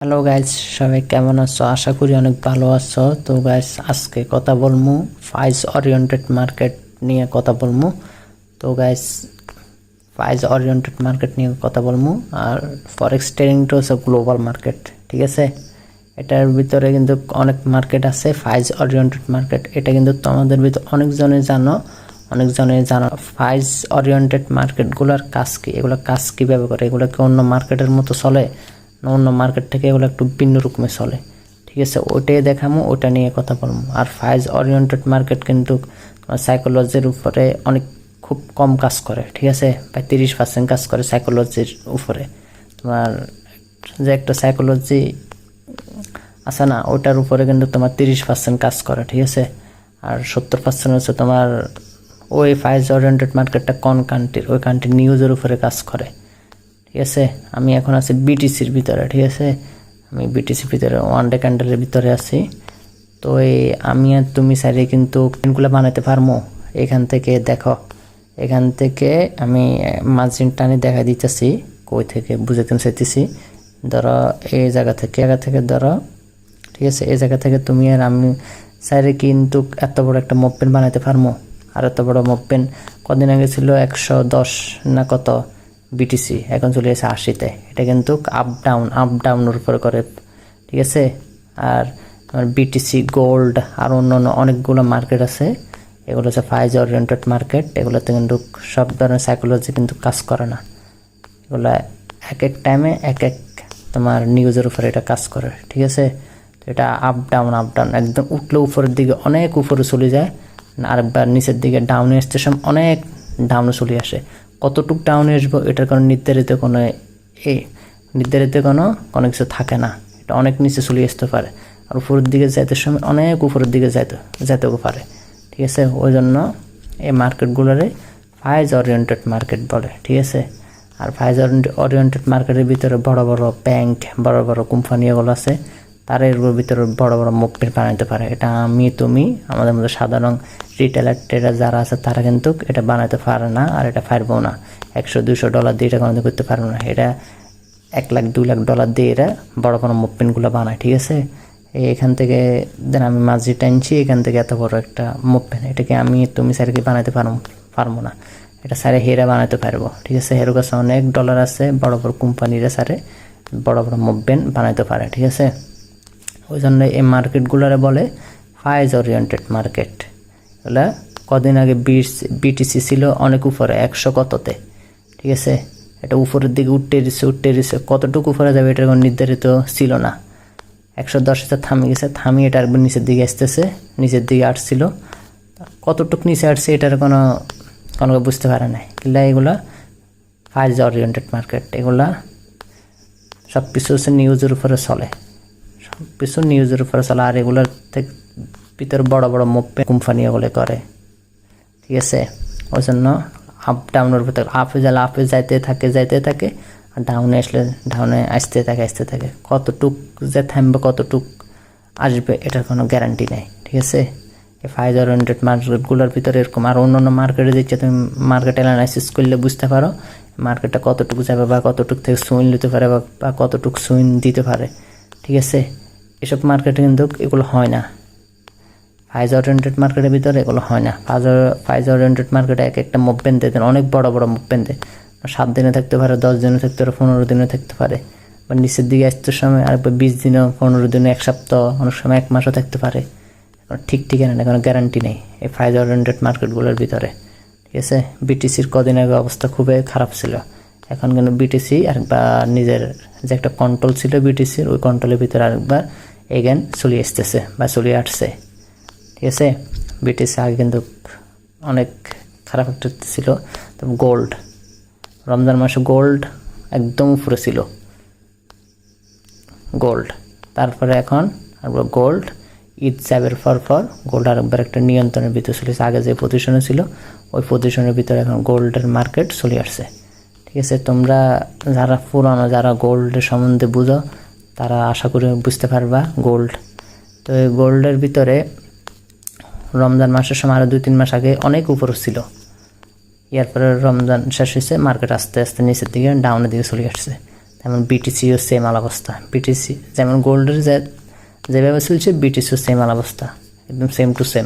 Hello guys, সবাই কেমন আছো? আশা করি অনেক ভালো আছো। তো গাইস, আজকে কথা বলবো প্রাইস ওরিয়েন্টেড মার্কেট নিয়ে কথা বলবো। তো গাইস, প্রাইস ওরিয়েন্টেড মার্কেট নিয়ে কথা বলবো। আর ফরেক্স ট্রেডিংটা হচ্ছে গ্লোবাল মার্কেট, ঠিক আছে? এটার ভিতরে কিন্তু অনেক মার্কেট আছে। প্রাইস ওরিয়েন্টেড মার্কেট এটা কিন্তু তোমাদের ভিতর অনেকজনে জানো প্রাইস ওরিয়েন্টেড মার্কেটগুলোর কাজ কি, এগুলো কাজ কীভাবে করে, এগুলো কি অন্য মার্কেটের মতো চলে না অন্য মার্কেট থেকে এগুলো একটু ভিন্ন রকমে চলে, ঠিক আছে? ওইটাই দেখামো, ওটা নিয়ে কথা বলবো। আর প্রাইস ওরিয়েন্টেড মার্কেট কিন্তু সাইকোলজির উপরে অনেক খুব কম কাজ করে, ঠিক আছে? প্রায় 30% কাজ করে সাইকোলজির উপরে। তোমার যে একটা সাইকোলজি আছে না, ওটার উপরে কিন্তু তোমার 30% কাজ করে, ঠিক আছে? আর 70% হচ্ছে তোমার ওই প্রাইস ওরিয়েন্টেড মার্কেটটা কোন কান্ট্রির, ওই কান্ট্রির নিউজের উপরে কাজ করে, ঠিক আছে? আমি এখন আছি বিটিসির ভিতরে, ঠিক আছে? আমি বিটিসির ভিতরে ওয়ান ডে ক্যান্ডেলের ভিতরে আছি। তো এই আমি আর তুমি চাইলে কিন্তু পেনগুলো বানাতে পারবো। এখান থেকে দেখো, এখান থেকে আমি মার্জিন টানি দেখা দিতেছি, কই থেকে বুঝাতে চাইতেছি। ধরো এই জায়গা থেকে ধরো, ঠিক আছে? এই জায়গা থেকে তুমি আর আমি চাইলে কিন্তু এত বড় একটা মপ পেন বানাতে পারবো। আর এত বড় মপ পেন কদিন আগে ছিল 110 না কত বিটিসি, এখন চলে এসে 80-তে। এটা কিন্তু আপ ডাউনের উপরে করে, ঠিক আছে? আর আমার বিটিসি গোল্ড আর অন্য অনেকগুলো মার্কেট আছে, এগুলো হচ্ছে প্রাইস ওরিয়েন্টেড মার্কেট। এগুলোতে কিন্তু সব ধরনের সাইকোলজি কিন্তু কাজ করে না। এগুলো এক এক টাইমে এক এক তোমার নিউজের উপরে এটা কাজ করে, ঠিক আছে? তো এটা আপ ডাউন একদম উঠলে উপরের দিকে অনেক উপরে চলে যায়, আরেকবার নিচের দিকে ডাউনে স্টেশন অনেক ডাউনে চলে আসে। কতটুক ডাউনে আসবো এটার কোনো নির্ধারিত কোনো কিছু থাকে না। এটা অনেক নিচে চলে আসতে পারে, আর উপরের দিকে যাইতে সময় অনেক উপরের দিকে যাইতেও পারে, ঠিক আছে? ওই জন্য এই মার্কেটগুলোরে প্রাইস ওরিয়েন্টেড মার্কেট বলে, ঠিক আছে? আর প্রাইস ওরিয়েন্টেড মার্কেটের ভিতরে বড় বড় ব্যাংক, বড় বড় কোম্পানি এগুলো আছে, তারা এর ভিতরে বড় বড় মুভমেন্ট বানাতে পারে। এটা তুমি আমাদের মধ্যে সাধারণ রিটেলার ট্রেডার যারা আছে তারা কিন্তু এটা বানাতে পারে না, আর এটা পারবেও না। $100-200 দিয়ে এটা কোনো করতে পারবে না। এটা $1 লাখ $2 লাখ দিয়ে এরা বড় বড় মুভমেন্টগুলো বানায়, ঠিক আছে? এখান থেকে দেন আমি মাঝি টানছি, এখান থেকে এত বড় একটা মুভমেন্ট, এটাকে তুমি স্যারকে বানাতে পারবো না। এটা স্যারে হেরা বানাতে পারবো, ঠিক আছে? হেরো কাছে অনেক ডলার আছে, বড় বড় কোম্পানিরা স্যারে বড় বড় মুভমেন্ট বানাইতে পারে, ঠিক আছে? ওই জন্য এই মার্কেটগুলোরে বলে প্রাইস ওরিয়েন্টেড মার্কেট। এগুলা কদিন আগে বিটিসি ছিল অনেক উপরে, 100 কততে, ঠিক আছে? এটা উপরের দিকে উঠতে দিচ্ছে, কতটুকু উপরে যাবে এটার কোনো নির্ধারিত ছিল না। 110-এ থামি এটা একবার নিচের দিকে আসতেছে, নিচের দিকে আসছিল, কতটুকু নিচে আসছে এটার কোনো বুঝতে পারে না। কিন্তু এগুলা প্রাইস ওরিয়েন্টেড মার্কেট, এগুলা সব কিছু হচ্ছে নিউজের উপরে চলে, আর এগুলোর ভিতরে বড় বড় মুভমেন্ট কোম্পানি এগুলো করে, ঠিক আছে? ওই জন্য আপ ডাউনের ভিতরে আপে যাইতে থাকে, আর ডাউনে আসলে ডাউনে আসতে থাকে। কতটুক যে থামবে, কতটুক আসবে এটার কোনো গ্যারান্টি নেই, ঠিক আছে? এই প্রাইস ওরিয়েন্টেড মার্কেটগুলোর ভিতরে এরকম। আর অন্য মার্কেটে দিচ্ছে, তুমি মার্কেট অ্যানালাইসিস করলে বুঝতে পারো মার্কেটটা কতটুকু যাবে, বা কতটুক থেকে সুইং নিতে পারে, বা কতটুক সুইং দিতে পারে, ঠিক আছে? এসব মার্কেটে কিন্তু এগুলো হয় না। প্রাইস ওরিয়েন্টেড মার্কেটের ভিতরে এগুলো হয় না। প্রাইস ওরিয়েন্টেড মার্কেটে এক একটা মুভমেন্ট দেয়, অনেক বড় বড় মুভমেন্ট দেয়। 7 দিনে থাকতে পারে, 10 দিনে থাকতে পারে, 15 দিনে থাকতে পারে, বা নিচের দিকে আসতে সময় আরেকবার 20 দিনও, 15 দিনও, 1 সপ্তাহ, অনেক সময় 1 মাসও থাকতে পারে। ঠিক ঠিকানা নেই, কোনো গ্যারান্টি নেই এই প্রাইস ওরিয়েন্টেড মার্কেটগুলোর ভিতরে, ঠিক আছে? বিটিসির কদিন আগে অবস্থা খুবই খারাপ ছিল, এখন কিন্তু বিটিসি আরেকবার নিজের যে একটা কন্ট্রোল ছিল বিটিসির, ওই কন্ট্রোলের ভিতরে আরেকবার এগেন চলে আসতেছে বা চলে আসছে, ঠিক আছে? বিটিসি আগে কিন্তু অনেক খারাপ একটা ছিল। তারপর গোল্ড, রমজান মাসে গোল্ড একদম উপরে ছিল, গোল্ড। তারপরে এখন আরেকবার গোল্ড ঈদ যাবের পর গোল্ড আরেকবার একটা নিয়ন্ত্রণের ভিতরে চলেছে। আগে যে পজিশনে ছিল ওই পজিশনের ভিতরে এখন গোল্ডের মার্কেট চলে আসছে, ঠিক আছে? তোমরা যারা পুরানো, যারা গোল্ডের সম্বন্ধে বুঝো, তারা আশা করি বুঝতে পারবা গোল্ড। তো এই গোল্ডের ভিতরে রমজান মাসের সময় আরও 2-3 মাস আগে অনেক উপরে ছিল, এরপরে রমজান শেষ হয়েছে, মার্কেট আস্তে আস্তে নিচের দিকে ডাউনের দিকে চলে আসছে। তেমন বিটিসিও সেম আল অবস্থা। বিটিসি যেমন গোল্ডের যেভাবে চলছে বিটিসিও সেম আল অবস্থা, একদম সেম টু সেম।